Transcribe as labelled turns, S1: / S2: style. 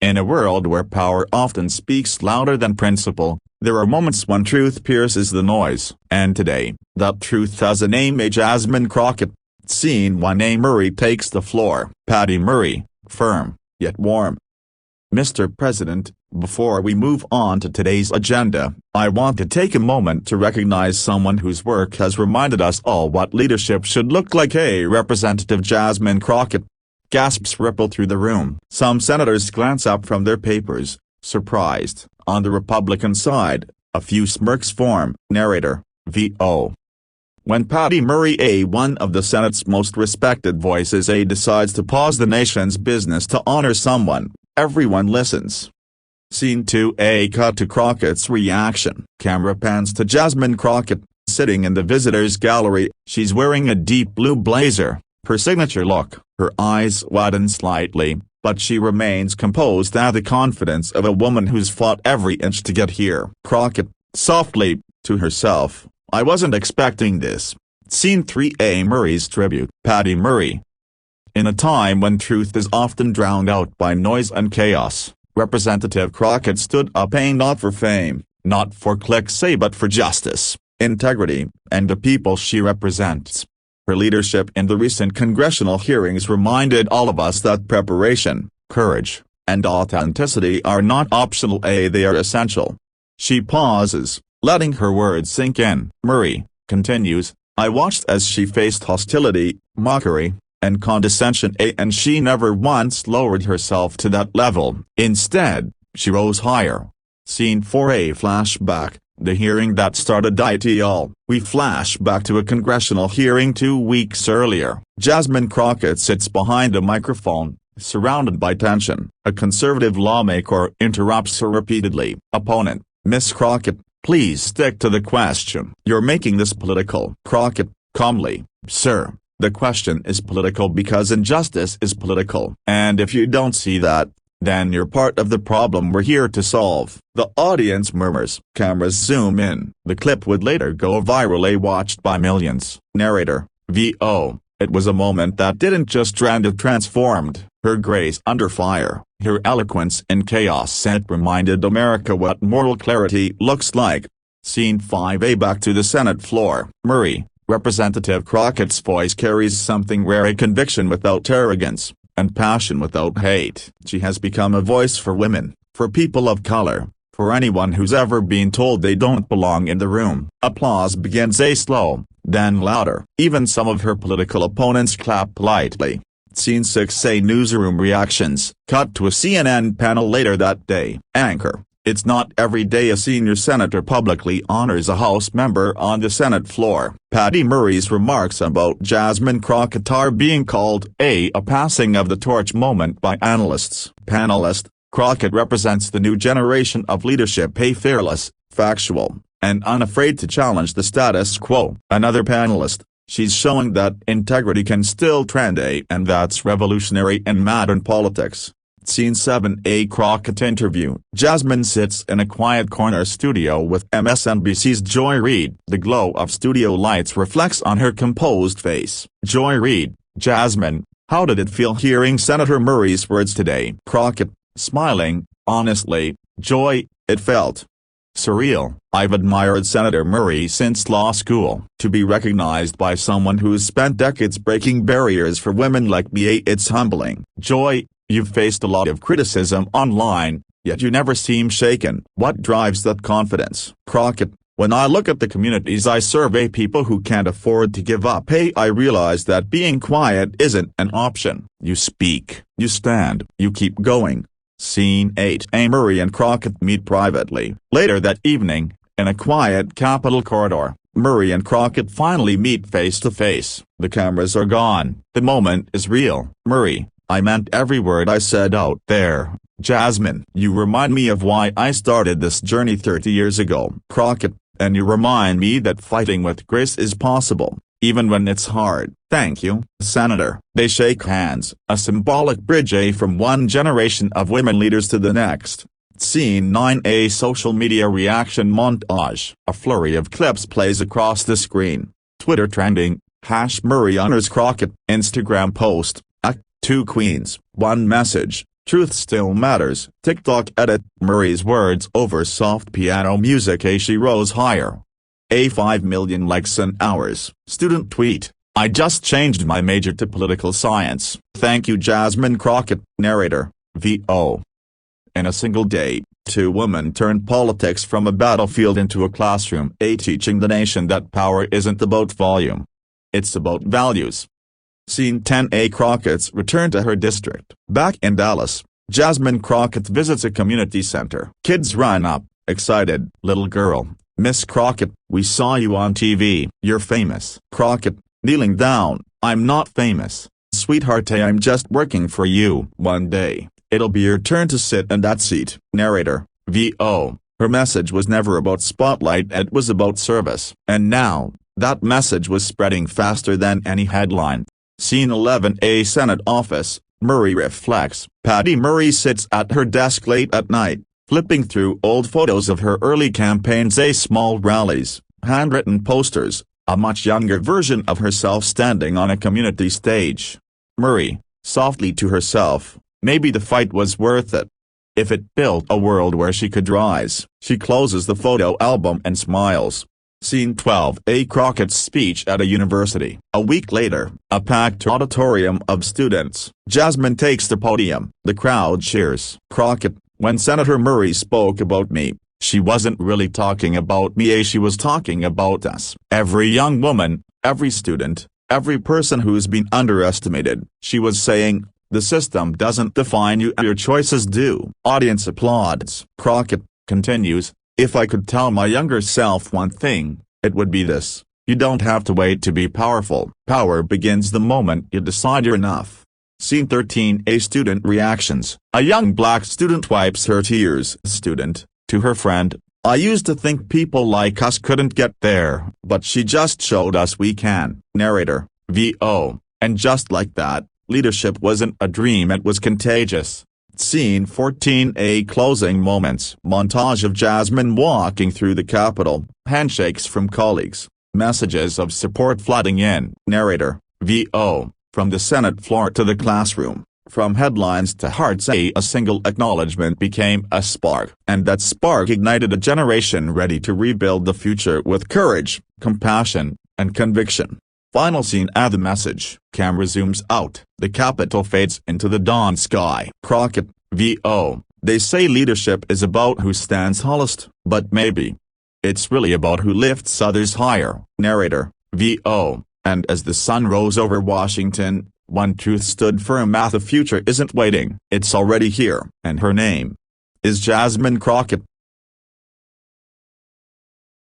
S1: In a world where power often speaks louder than principle, there are moments when truth pierces the noise. And today, that truth has a name: Jasmine Crockett. Scene 1. Murray takes the floor. Patty Murray, firm, yet warm. Mr. President, before we move on to today's agenda, I want to take a moment to recognize someone whose work has reminded us all what leadership should look like. Representative Jasmine Crockett. Gasps ripple through the room. Some senators glance up from their papers, surprised. On the Republican side, a few smirks form. Narrator, V.O. When Patty Murray, one of the Senate's most respected voices, decides to pause the nation's business to honor someone, everyone listens. Scene 2. Cut to Crockett's reaction. Camera pans to Jasmine Crockett, sitting in the visitors' gallery. She's wearing a deep blue blazer, her signature look. Her eyes widen slightly, but she remains composed and the confidence of a woman who's fought every inch to get here. Crockett, softly, to herself, I wasn't expecting this. Scene 3. Murray's tribute. Patty Murray. In a time when truth is often drowned out by noise and chaos, Representative Crockett stood up, not for fame, not for clicks, but for justice, integrity, and the people she represents. Her leadership in the recent congressional hearings reminded all of us that preparation, courage, and authenticity are not optional, they are essential. She pauses, letting her words sink in. Murray continues, I watched as she faced hostility, mockery, and condescension, and she never once lowered herself to that level. Instead, she rose higher. Scene 4. Flashback. The hearing that started it all. We flash back to a congressional hearing 2 weeks earlier. Jasmine Crockett sits behind a microphone, surrounded by tension. A conservative lawmaker interrupts her repeatedly. Opponent, Miss Crockett, please stick to the question. You're making this political. Crockett, calmly, sir, the question is political because injustice is political. And if you don't see that, then you're part of the problem we're here to solve. The audience murmurs. Cameras zoom in. The clip would later go viral, watched by millions. Narrator, V.O. It was a moment that didn't just trend, it transformed. Her grace under fire, her eloquence in chaos. It reminded America what moral clarity looks like. Scene 5. Back to the Senate floor. Murray, Representative Crockett's voice carries something rare: a conviction without arrogance, and passion without hate. She has become a voice for women, for people of color, for anyone who's ever been told they don't belong in the room. Applause begins, slow, then louder. Even some of her political opponents clap politely. Scene 6. Newsroom reactions. Cut to a CNN panel later that day. Anchor. It's not every day a senior senator publicly honors a House member on the Senate floor. Patty Murray's remarks about Jasmine Crockett are being called a passing of the torch moment by analysts. Panelist, Crockett represents the new generation of leadership, fearless, factual, and unafraid to challenge the status quo. Another panelist, she's showing that integrity can still trend, and that's revolutionary in modern politics. Scene 7. Crockett interview. Jasmine sits in a quiet corner studio with MSNBC's Joy Reid. The glow of studio lights reflects on her composed face. Joy Reid, Jasmine, how did it feel hearing Senator Murray's words today? Crockett, smiling, honestly, Joy, it felt surreal. I've admired Senator Murray since law school. To be recognized by someone who's spent decades breaking barriers for women like me, it's humbling. Joy, you've faced a lot of criticism online, yet you never seem shaken. What drives that confidence? Crockett, when I look at the communities I serve, people who can't afford to give up, I realize that being quiet isn't an option. You speak, you stand, you keep going. Scene 8. Murray and Crockett meet privately. Later that evening, in a quiet Capitol corridor, Murray and Crockett finally meet face to face. The cameras are gone. The moment is real. Murray, I meant every word I said out there. Jasmine, you remind me of why I started this journey 30 years ago. Crockett, and you remind me that fighting with grace is possible, even when it's hard. Thank you, Senator. They shake hands, a symbolic bridge from one generation of women leaders to the next. Scene 9. Social media reaction montage. A flurry of clips plays across the screen. Twitter trending, # Murray honors Crockett. Instagram post, 2 queens, 1 message. Truth still matters. TikTok edit. Murray's words over soft piano music as she rose higher. 5 million likes in hours. Student tweet. I just changed my major to political science. Thank you Jasmine Crockett. Narrator. VO. In a single day, 2 women turned politics from a battlefield into a classroom. Teaching the nation that power isn't about volume. It's about values. Scene 10. Crockett's return to her district. Back in Dallas, Jasmine Crockett visits a community center. Kids run up, excited. Little girl, Miss Crockett, we saw you on TV. You're famous. Crockett, kneeling down, I'm not famous. Sweetheart, I'm just working for you. One day, it'll be your turn to sit in that seat. Narrator. VO. Her message was never about spotlight, it was about service. And now, that message was spreading faster than any headline. Scene 11. Senate office. Murray reflects. Patty Murray sits at her desk late at night, flipping through old photos of her early campaigns, small rallies, handwritten posters, a much younger version of herself standing on a community stage. Murray, softly to herself, maybe the fight was worth it. If it built a world where she could rise. She closes the photo album and smiles. Scene 12. Crockett's speech at a university. A week later, a packed auditorium of students. Jasmine takes the podium. The crowd cheers. Crockett, when Senator Murray spoke about me, she wasn't really talking about me, she was talking about us. Every young woman, every student, every person who's been underestimated. She was saying, the system doesn't define you, your choices do. Audience applauds. Crockett continues. If I could tell my younger self one thing, it would be this: you don't have to wait to be powerful. Power begins the moment you decide you're enough. Scene 13. Student reactions. A young black student wipes her tears. Student, to her friend, I used to think people like us couldn't get there, but she just showed us we can. Narrator. VO. And just like that, leadership wasn't a dream, it was contagious. Scene 14. Closing moments. Montage of Jasmine walking through the Capitol, handshakes from colleagues, messages of support flooding in. Narrator. VO. From the Senate floor to the classroom, from headlines to hearts, a single acknowledgement became a spark, and that spark ignited a generation ready to rebuild the future with courage, compassion, and conviction. Final scene. The message. Camera zooms out. The Capitol fades into the dawn sky. Crockett. VO. They say leadership is about who stands tallest, but maybe it's really about who lifts others higher. Narrator. VO. And as the sun rose over Washington, one truth stood firm: the future isn't waiting, it's already here. And her name is Jasmine Crockett.